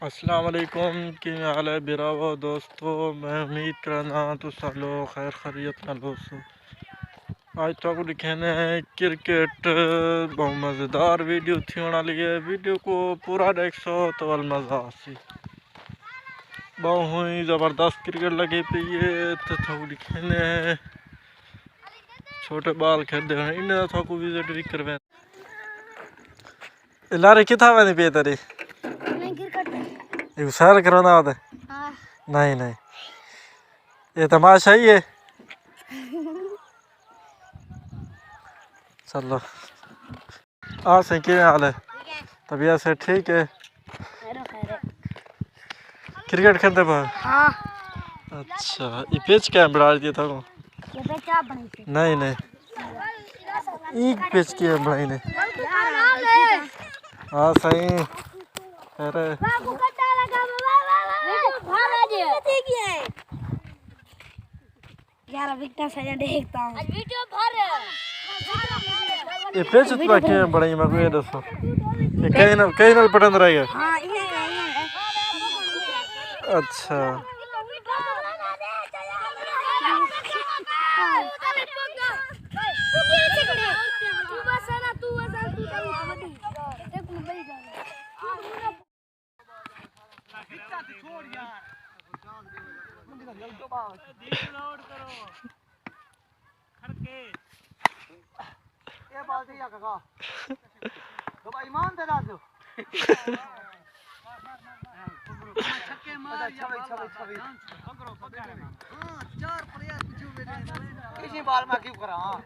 अस्सलाम वालेकुम की हाल है बिरावो दोस्तों। मैं उम्मीद करना तुसा लोग खैर खैरियत नाल होसो। आज तो दिखाने क्रिकेट बहुत मज़ेदार वीडियो थी होने वाली है। वीडियो को पूरा देखो तो वल मज़ा आसी। बहुत ही ज़बरदस्त क्रिकेट लगी पी है। तो थोड़ा दिखाने छोटे बाल खेलते हैं इन्हें थोड़ा विजिट भी करवे। लारे किथा वाली पे तेरी ये सैर करना होता है? नहीं नहीं ये तमाशा ही है। चलो आ से क्या हाल है? तबीयत से ठीक है? क्रिकेट खेलते पर? हाँ। अच्छा ये पिच क्या बढ़ा दिया था को? ये पिच आप बनाई थी? नहीं नहीं एक पिच की बनाई ने। हाँ सही। अरे यार विकेट से देखता हूँ। ये पिच तो क्या बनाई मैं को ये दसो। ये कहीं ना पटंद रहेगा। हाँ अच्छा बाल में क्यों करा हाँ